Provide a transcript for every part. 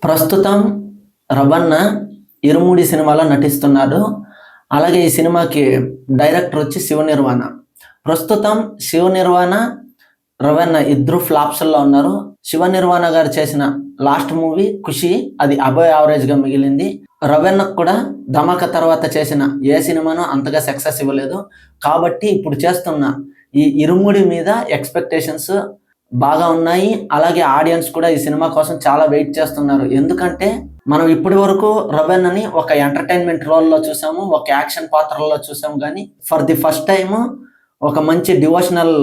ప్రస్తుతం రవణ ఇరుముడి సినిమాలో నటిస్తున్నాడు. అలాగే ఈ సినిమాకి డైరెక్టర్ వచ్చి శివ నిర్వాణ. ప్రస్తుతం శివ నిర్వాణ, రవణ ఇద్దరు ఫ్లాప్స్లో ఉన్నారు. శివ నిర్వాణ గారు చేసిన లాస్ట్ మూవీ ఖుషి, అది అబవ్ యావరేజ్గా మిగిలింది. రవణకు కూడా ధమాకా తర్వాత చేసిన ఏ సినిమాను అంతగా సక్సెస్ ఇవ్వలేదు. కాబట్టి ఇప్పుడు చేస్తున్న ఈ ఇరుముడి మీద ఎక్స్పెక్టేషన్స్ బాగా ఉన్నాయి. అలాగే ఆడియన్స్ కూడా ఈ సినిమా కోసం చాలా వెయిట్ చేస్తున్నారు. ఎందుకంటే మనం ఇప్పటి వరకు రవణని ఒక ఎంటర్టైన్మెంట్ రోల్లో చూసాము, ఒక యాక్షన్ పాత్రలో చూసాము, కానీ ఫర్ ది ఫస్ట్ టైం ఒక మంచి డివోషనల్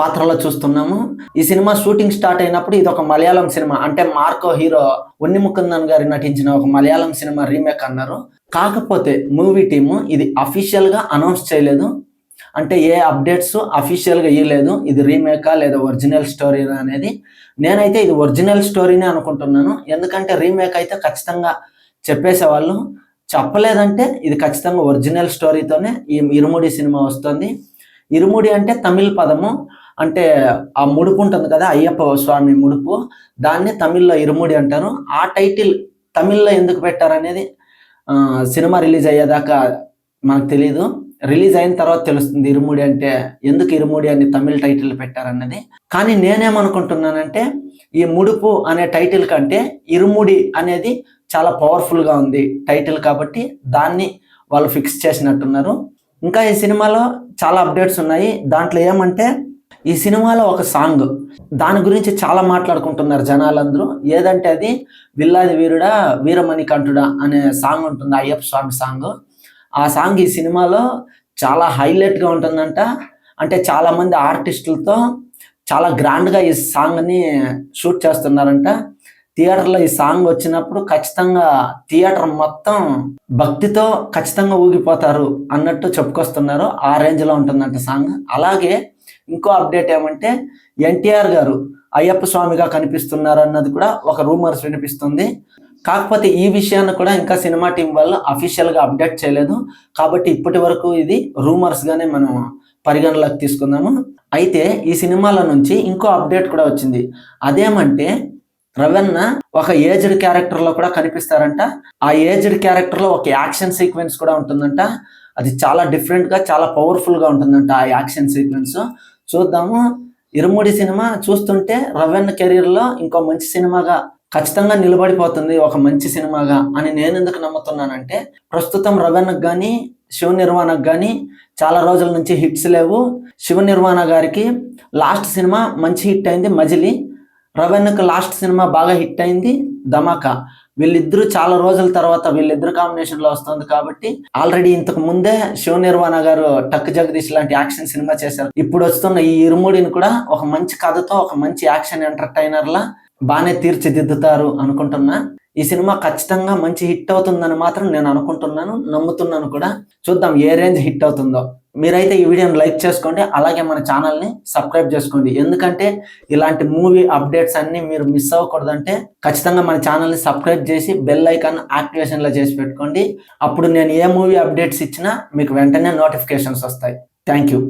పాత్రలో చూస్తున్నాము. ఈ సినిమా షూటింగ్ స్టార్ట్ అయినప్పుడు ఇది ఒక మలయాళం సినిమా, అంటే మార్కో హీరో ఉన్ని ముకుందన్ గారు నటించిన ఒక మలయాళం సినిమా రీమేక్ అన్నారు. కాకపోతే మూవీ టీము ఇది అఫీషియల్గా అనౌన్స్ చేయలేదు, అంటే ఏ అప్డేట్స్ అఫీషియల్గా ఇవ్వలేదు ఇది రీమేకా లేదా ఒరిజినల్ స్టోరీనా అనేది. నేనైతే ఇది ఒరిజినల్ స్టోరీనే అనుకుంటున్నాను. ఎందుకంటే రీమేక్ అయితే ఖచ్చితంగా చెప్పేసేవాళ్ళు, చెప్పలేదంటే ఇది ఖచ్చితంగా ఒరిజినల్ స్టోరీతోనే ఈ ఇరుముడి సినిమా వస్తుంది. ఇరుముడి అంటే తమిళ్ పదము, అంటే ఆ ముడుపు ఉంటుంది కదా, అయ్యప్ప స్వామి ముడుపు, దాన్ని తమిళ్లో ఇరుముడి అంటారు. ఆ టైటిల్ తమిళ్లో ఎందుకు పెట్టారనేది సినిమా రిలీజ్ అయ్యేదాకా మనకు తెలీదు. రిలీజ్ అయిన తర్వాత తెలుస్తుంది ఇరుముడి అంటే ఎందుకు ఇరుముడి అని తమిళ టైటిల్ పెట్టారన్నది. కానీ నేనేమనుకుంటున్నానంటే ఈ ముడుపు అనే టైటిల్ కంటే ఇరుముడి అనేది చాలా పవర్ఫుల్గా ఉంది టైటిల్, కాబట్టి దాన్ని వాళ్ళు ఫిక్స్ చేసినట్టున్నారు. ఇంకా ఈ సినిమాలో చాలా అప్డేట్స్ ఉన్నాయి. దాంట్లో ఏమంటే ఈ సినిమాలో ఒక సాంగ్, దాని గురించి చాలా మాట్లాడుకుంటున్నారు జనాలందరూ. ఏదంటే అది విల్లాది వీరుడా వీరమణి కంఠుడా అనే సాంగ్ ఉంటుంది, అయ్యప్ప స్వామి సాంగ్. ఆ సాంగ్ ఈ సినిమాలో చాలా హైలైట్గా ఉంటుందంట. అంటే చాలామంది ఆర్టిస్టులతో చాలా గ్రాండ్గా ఈ సాంగ్ని షూట్ చేస్తున్నారంట. థియేటర్లో ఈ సాంగ్ వచ్చినప్పుడు ఖచ్చితంగా థియేటర్ మొత్తం భక్తితో ఖచ్చితంగా ఊగిపోతారు అన్నట్టు చెప్పుకొస్తున్నారు. ఆ రేంజ్లో ఉంటుందంట సాంగ్. అలాగే ఇంకో అప్డేట్ ఏమంటే ఎన్టీఆర్ గారు అయ్యప్ప స్వామిగా కనిపిస్తున్నారు అన్నది కూడా ఒక రూమర్స్ వినిపిస్తుంది. కాకపోతే ఈ విషయాన్ని కూడా ఇంకా సినిమా టీం వాళ్ళు అఫీషియల్గా అప్డేట్ చేయలేదు. కాబట్టి ఇప్పటి వరకు ఇది రూమర్స్గానే మనం పరిగణలోకి తీసుకుందాము. అయితే ఈ సినిమాల నుంచి ఇంకో అప్డేట్ కూడా వచ్చింది. అదేమంటే రవణ ఒక ఏజ్డ్ క్యారెక్టర్లో కూడా కనిపిస్తారంట. ఆ ఏజ్డ్ క్యారెక్టర్లో ఒక యాక్షన్ సీక్వెన్స్ కూడా ఉంటుందంట. అది చాలా డిఫరెంట్గా చాలా పవర్ఫుల్గా ఉంటుందంట ఆ యాక్షన్ సీక్వెన్స్. చూద్దాము. ఇరుముడి సినిమా చూస్తుంటే రవణ కెరీర్లో ఇంకో మంచి సినిమాగా ఖచ్చితంగా నిలబడిపోతుంది, ఒక మంచి సినిమాగా అని నేను ఎందుకు నమ్ముతున్నానంటే ప్రస్తుతం రవణకు కానీ శివ నిర్వాణకు కానీ చాలా రోజుల నుంచి హిట్స్ లేవు. శివ నిర్వాణ గారికి లాస్ట్ సినిమా మంచి హిట్ అయింది మజిలీ, రవణకు లాస్ట్ సినిమా బాగా హిట్ అయింది ధమాకా. వీళ్ళిద్దరూ చాలా రోజుల తర్వాత వీళ్ళిద్దరు కాంబినేషన్లో వస్తుంది. కాబట్టి ఆల్రెడీ ఇంతకు ముందే శివ నిర్వాణ గారు టక్ జగదీష్ లాంటి యాక్షన్ సినిమా చేశారు. ఇప్పుడు వస్తున్న ఈ ఇరుముడిని కూడా ఒక మంచి కథతో ఒక మంచి యాక్షన్ ఎంటర్టైనర్లా బాగానే తీర్చిదిద్దుతారు అనుకుంటున్నా. ఈ సినిమా ఖచ్చితంగా మంచి హిట్ అవుతుందని మాత్రం నేను అనుకుంటున్నాను, నమ్ముతున్నాను కూడా. చూద్దాం ఏ రేంజ్ హిట్ అవుతుందో. మీరైతే ఈ వీడియోని లైక్ చేసుకోండి, అలాగే మన ఛానల్ని సబ్స్క్రైబ్ చేసుకోండి. ఎందుకంటే ఇలాంటి మూవీ అప్డేట్స్ అన్నీ మీరు మిస్ అవ్వకూడదంటే ఖచ్చితంగా మన ఛానల్ని సబ్స్క్రైబ్ చేసి బెల్ ఐకాన్ యాక్టివేషన్లో చేసి పెట్టుకోండి. అప్పుడు నేను ఏ మూవీ అప్డేట్స్ ఇచ్చినా మీకు వెంటనే నోటిఫికేషన్స్ వస్తాయి. Thank you.